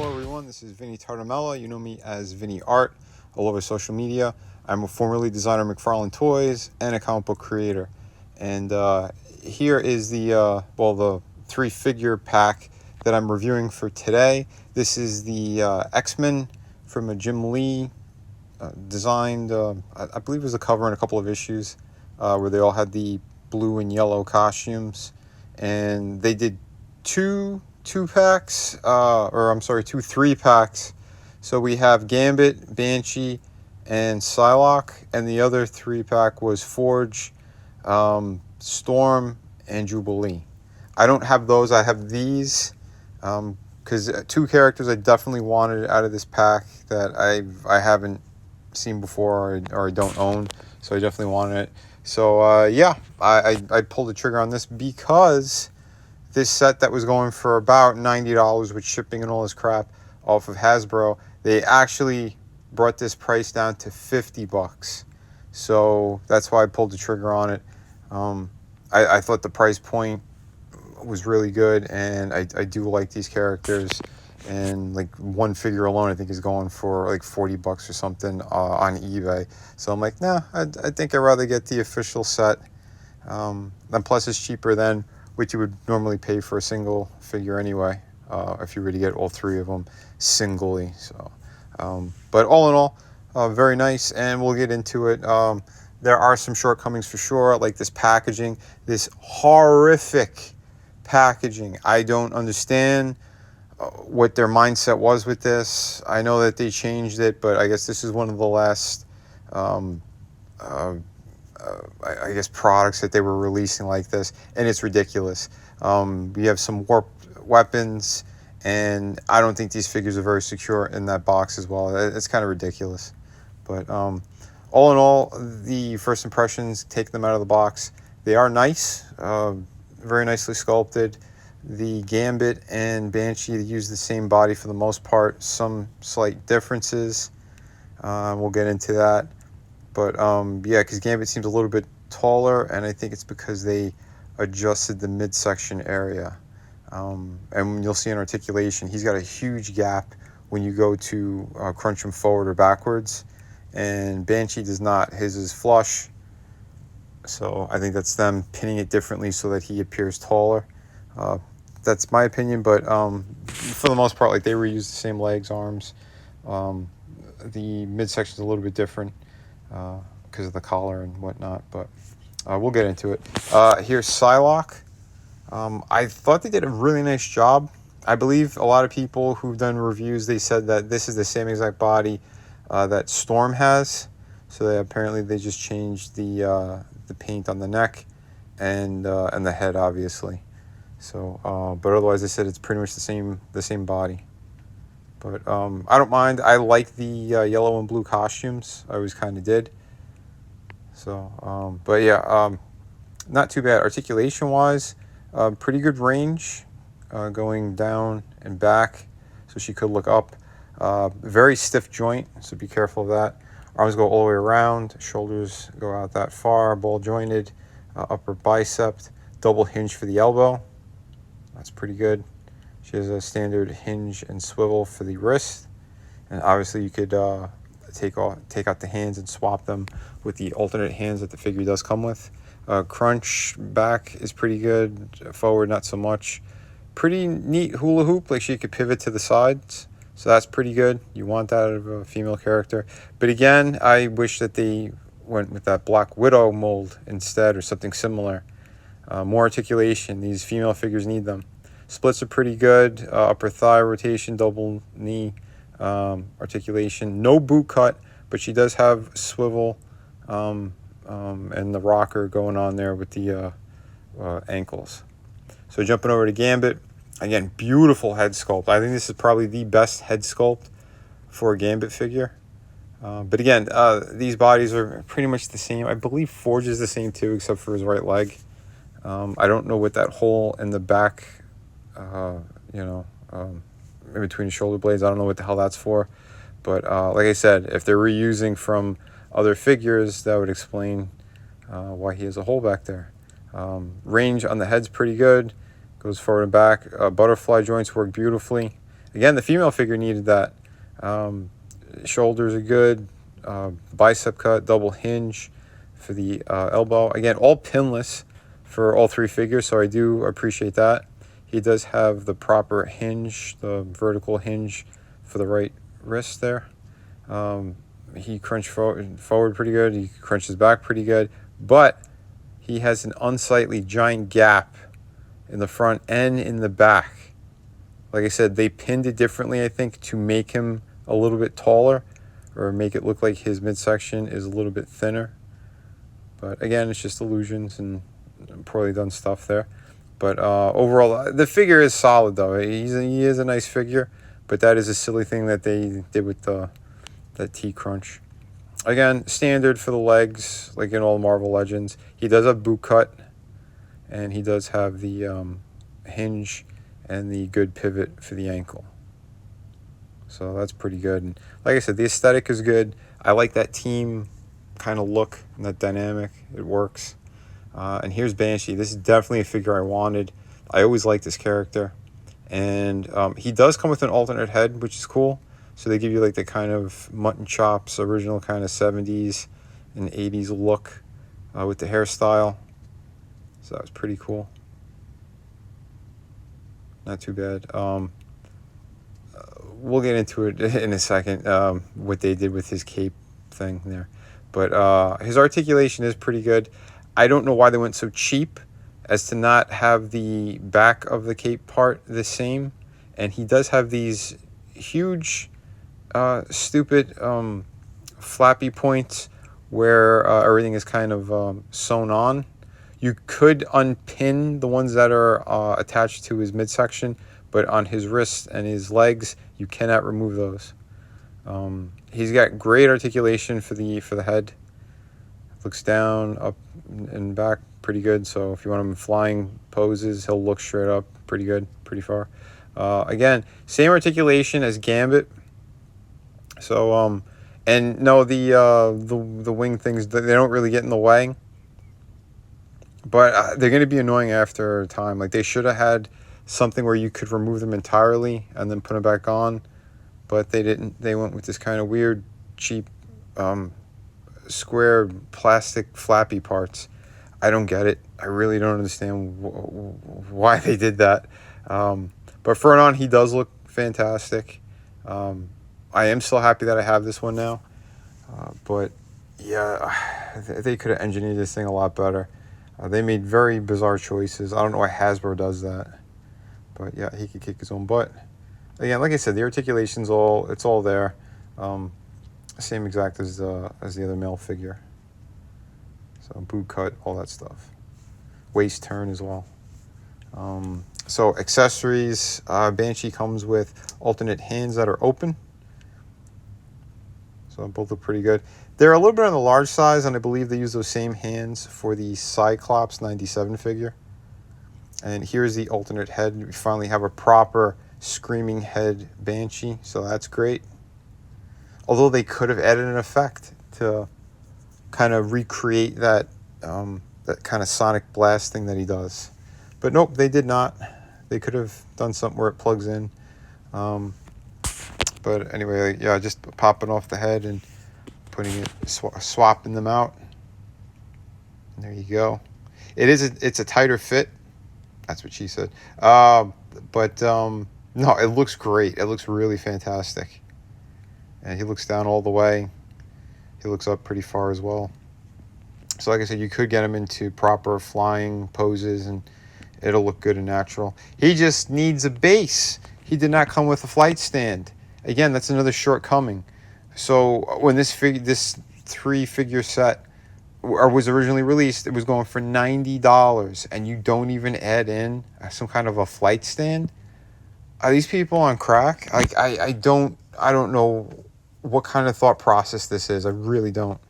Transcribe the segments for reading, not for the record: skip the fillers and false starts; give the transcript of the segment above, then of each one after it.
Hello everyone, this is Vinny Tartamella. You know me as Vinny Art all over social media. I'm a formerly designer of McFarlane Toys and a comic book creator. And here is the 3-figure pack that I'm reviewing for today. This is the X-Men from a Jim Lee designed, I believe it was a cover in a couple of issues where they all had the blue and yellow costumes. And they did two 3 packs. So we have Gambit, Banshee, and Psylocke, and the other 3-pack was Forge, Storm, and Jubilee. I don't have those. I have these because 2 characters I definitely wanted out of this pack that I haven't seen before or I don't own, so I definitely wanted it. So yeah, I pulled the trigger on this because this set that was going for about $90 with shipping and all this crap off of Hasbro, they actually brought this price down to $50. So that's why I pulled the trigger on it. I thought the price point was really good, and I do like these characters. And like one figure alone, I think is going for like $40 or something on eBay. So I'm like, nah, I think I'd rather get the official set. And plus it's cheaper than what you would normally pay for a single figure anyway, if you were to get all 3 of them singly. So, but all in all, very nice, and we'll get into it. There are some shortcomings for sure, like this packaging, this horrific packaging. I don't understand what their mindset was with this. I know that they changed it, but I guess this is one of the last I guess products that they were releasing like this, and it's ridiculous. We have some warped weapons, and I don't think these figures are very secure in that box as well. It's kind of ridiculous. But all in all, the first impressions, take them out of the box. They are nice, very nicely sculpted. The Gambit and Banshee use the same body for the most part, some slight differences. We'll get into that. But yeah, because Gambit seems a little bit taller, and I think it's because they adjusted the midsection area. And you'll see in articulation, he's got a huge gap when you go to crunch him forward or backwards. And Banshee does not. His is flush. So I think that's them pinning it differently so that he appears taller. That's my opinion, but for the most part, like, they reuse the same legs, arms. The midsection is a little bit different because of the collar and whatnot, but we'll get into it. Here's Psylocke. I thought they did a really nice job. I believe a lot of people who've done reviews, they said that this is the same exact body that Storm has. So apparently they just changed the paint on the neck and the head, obviously. So, but otherwise they said it's pretty much the same body. But I don't mind. I like the yellow and blue costumes. I always kind of did. So, but yeah, not too bad. Articulation-wise, pretty good range, going down and back, so she could look up. Very stiff joint, so be careful of that. Arms go all the way around. Shoulders go out that far. Ball jointed. Upper bicep. Double hinge for the elbow. That's pretty good. She has a standard hinge and swivel for the wrist, and obviously you could take out the hands and swap them with the alternate hands that the figure does come with. Crunch back is pretty good. Forward, not so much. Pretty neat hula hoop, like she could pivot to the sides, so that's pretty good. You want that out of a female character. But again, I wish that they went with that Black Widow mold instead, or something similar. More articulation. These female figures need them. Splits are pretty good. Upper thigh rotation, double knee articulation. No boot cut, but she does have swivel and the rocker going on there with the ankles. So jumping over to Gambit. Again, beautiful head sculpt. I think this is probably the best head sculpt for a Gambit figure. But again, these bodies are pretty much the same. I believe Forge is the same too, except for his right leg. I don't know what that hole in the back, in between the shoulder blades, I don't know what the hell that's for. But like I said, if they're reusing from other figures, that would explain why he has a hole back there. Range on the head's pretty good. Goes forward and back. Butterfly joints work beautifully. Again, the female figure needed that. Shoulders are good. Bicep cut, double hinge for the elbow. Again, all pinless for all three figures, so I do appreciate that. He does have the proper hinge, the vertical hinge for the right wrist there. He crunched forward pretty good. He crunches back pretty good. But he has an unsightly giant gap in the front and in the back. Like I said, they pinned it differently, I think, to make him a little bit taller or make it look like his midsection is a little bit thinner. But again, it's just illusions and poorly done stuff there. But overall, the figure is solid, though. He is a nice figure, but that is a silly thing that they did with that T-crunch. Again, standard for the legs, like in all Marvel Legends. He does have boot cut, and he does have the hinge and the good pivot for the ankle. So that's pretty good. And like I said, the aesthetic is good. I like that team kind of look and that dynamic. It works. And here's Banshee. This is definitely a figure I wanted. I always liked this character. And he does come with an alternate head, which is cool. So they give you like the kind of mutton chops, original kind of 70s and 80s look with the hairstyle. So that was pretty cool. Not too bad. We'll get into it in a second, what they did with his cape thing there. But his articulation is pretty good. I don't know why they went so cheap as to not have the back of the cape part the same. And he does have these huge, stupid, flappy points where everything is kind of sewn on. You could unpin the ones that are attached to his midsection, but on his wrists and his legs, you cannot remove those. He's got great articulation for the head. Looks down, up, and back pretty good. So if you want him in flying poses, he'll look straight up pretty good, pretty far. Again, same articulation as Gambit. So and no, the wing things, they don't really get in the way. But they're going to be annoying after time. Like, they should have had something where you could remove them entirely and then put them back on. But they didn't. They went with this kind of weird, cheap, square plastic flappy parts. I don't get it. I really don't understand why they did that. But for on, he does look fantastic. I am still happy that I have this one now. But, yeah, they could have engineered this thing a lot better. They made very bizarre choices. I don't know why Hasbro does that. But, yeah, he could kick his own butt. Again, like I said, the articulation's it's all there. Same exact as the other male figure. So boot cut, all that stuff. Waist turn as well. So accessories, Banshee comes with alternate hands that are open. So both look pretty good. They're a little bit on the large size, and I believe they use those same hands for the Cyclops 97 figure. And here's the alternate head. We finally have a proper screaming head Banshee, so that's great. Although they could have added an effect to kind of recreate that kind of sonic blast thing that he does. But nope, they did not. They could have done something where it plugs in. But anyway, yeah, just popping off the head and putting it, swapping them out. And there you go. It's a tighter fit. That's what she said. But no, it looks great. It looks really fantastic. And he looks down all the way. He looks up pretty far as well. So like I said, you could get him into proper flying poses and it'll look good and natural. He just needs a base. He did not come with a flight stand. Again, that's another shortcoming. So when this 3-figure set was originally released, it was going for $90, and you don't even add in some kind of a flight stand. Are these people on crack? Like, I don't know what kind of thought process this is. I really don't.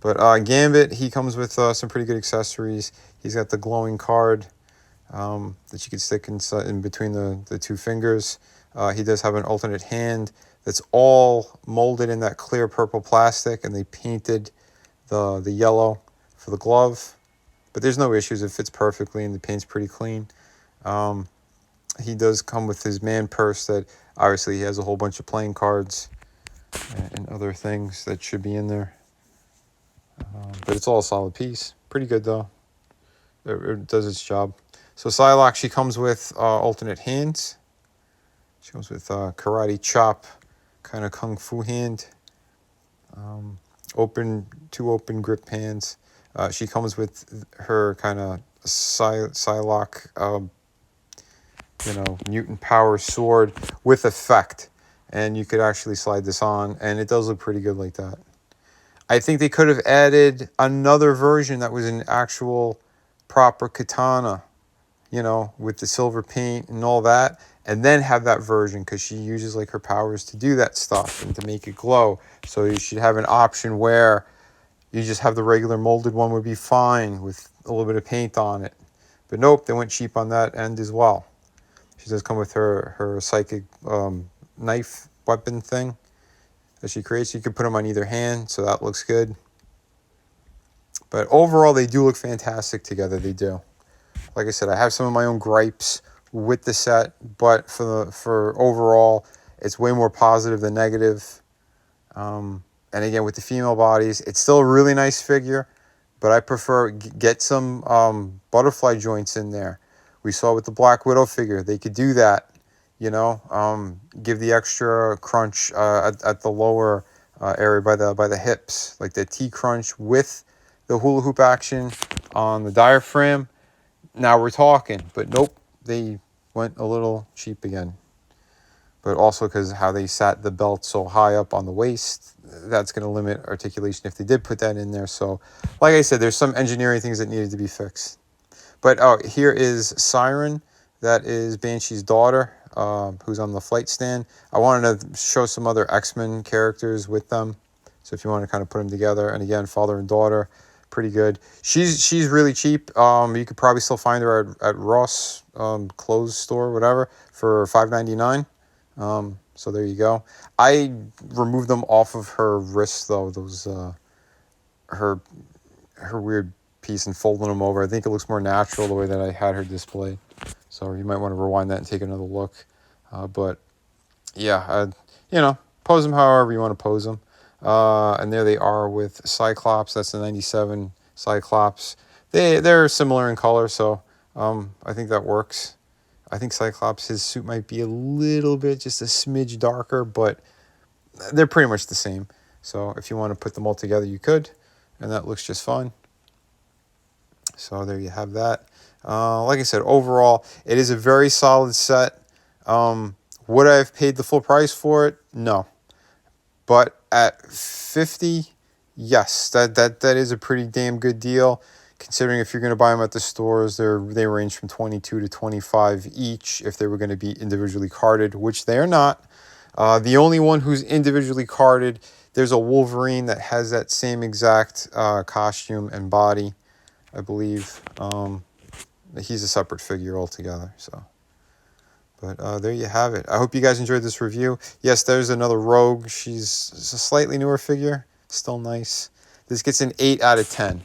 But Gambit, he comes with some pretty good accessories. He's got the glowing card that you could stick in between the two fingers. He does have an alternate hand that's all molded in that clear purple plastic, and they painted the yellow for the glove. But there's no issues. It fits perfectly, and the paint's pretty clean. He does come with his man purse that Obviously, he has a whole bunch of playing cards and other things that should be in there. But it's all a solid piece. Pretty good, though. It does its job. So Psylocke, she comes with alternate hands. She comes with karate chop, kind of kung fu hand. Two open grip hands. She comes with her kind of Psylocke, mutant power sword with effect. And you could actually slide this on, and it does look pretty good like that. I think they could have added another version that was an actual proper katana, with the silver paint and all that, and then have that version, because she uses like her powers to do that stuff and to make it glow. So you should have an option where you just have the regular molded one would be fine with a little bit of paint on it. But nope, they went cheap on that end as well. She does come with her psychic knife weapon thing that she creates. You can put them on either hand, so that looks good. But overall, they do look fantastic together. They do. Like I said, I have some of my own gripes with the set, but for overall, it's way more positive than negative. And again, with the female bodies, it's still a really nice figure, but I prefer get some butterfly joints in there. We saw with the Black Widow figure, they could do that. Give the extra crunch at the lower area by the hips, like the T-crunch with the hula hoop action on the diaphragm. Now we're talking, but nope, they went a little cheap again. But also because how they sat the belt so high up on the waist, that's going to limit articulation if they did put that in there. So, like I said, there's some engineering things that needed to be fixed. But here is Siren. That is Banshee's daughter, who's on the flight stand. I wanted to show some other X-Men characters with them. So if you want to kind of put them together. And again, father and daughter, pretty good. She's really cheap. You could probably still find her at Ross clothes store, whatever, for $5.99. So there you go. I removed them off of her wrists, though. Those her weird piece, and folding them over. I think it looks more natural the way that I had her displayed. So you might want to rewind that and take another look. But yeah, pose them however you want to pose them. And there they are with Cyclops. That's the 97 Cyclops. They're similar in color, so I think that works. I think Cyclops, his suit might be a little bit, just a smidge darker, but they're pretty much the same. So if you want to put them all together, you could, and that looks just fine. So there you have that. Like I said, overall, it is a very solid set. Would I have paid the full price for it? No. But at $50, yes, that is a pretty damn good deal. Considering if you're going to buy them at the stores, they range from $22 to $25 each if they were going to be individually carded, which they are not. The only one who's individually carded, there's a Wolverine that has that same exact costume and body, I believe. He's a separate figure altogether. So, but there you have it. I hope you guys enjoyed this review. Yes, there's another Rogue. She's a slightly newer figure, still nice. This gets an 8 out of 10.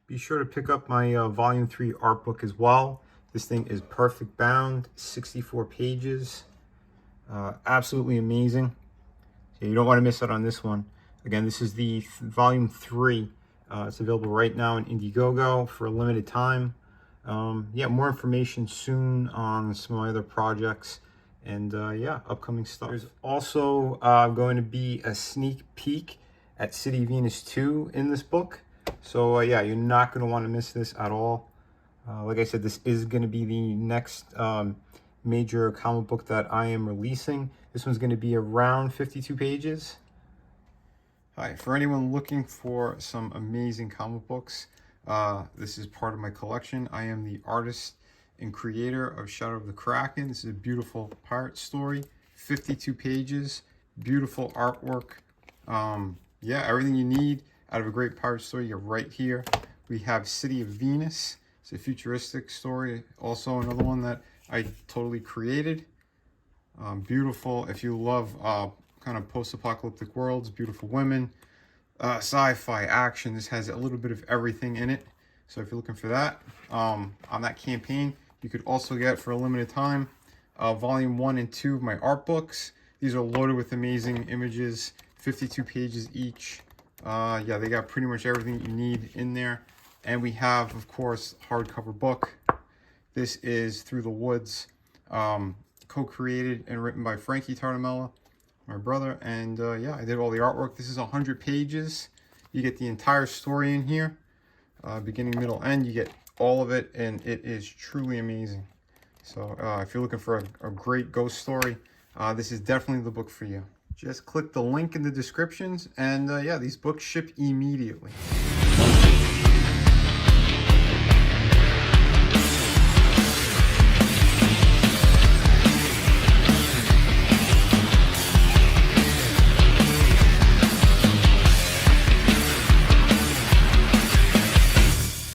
Be sure to pick up my Volume 3 art book as well. This thing is perfect bound, 64 pages. Absolutely amazing. So you don't want to miss out on this one. Again, this is the Volume 3. It's available right now in Indiegogo for a limited time. Yeah, more information soon on some of my other projects. And yeah, upcoming stuff. There's also going to be a sneak peek at City Venus 2 in this book. So yeah, you're not going to want to miss this at all. Like I said, this is going to be the next major comic book that I am releasing. This one's going to be around 52 pages. Hi, for anyone looking for some amazing comic books, this is part of my collection. I am the artist and creator of Shadow of the Kraken. This is a beautiful pirate story, 52 pages, beautiful artwork. Yeah, everything you need out of a great pirate story, you're right here. We have City of Venus. It's a futuristic story. Also another one that I totally created. Beautiful. If you love kind of post-apocalyptic worlds, beautiful women, sci-fi, action, this has a little bit of everything in it. So if you're looking for that, on that campaign, you could also get, for a limited time, volume 1 and 2 of my art books. These are loaded with amazing images, 52 pages each. Yeah, they got pretty much everything you need in there. And we have, of course, hardcover book. This is Through the Woods, co-created and written by Frankie Tartamella, my brother. And yeah, I did all the artwork. This is 100 pages. You get the entire story in here, beginning, middle, end. You get all of it, and it is truly amazing. So if you're looking for a great ghost story, this is definitely the book for you. Just click the link in the descriptions, and yeah, these books ship immediately.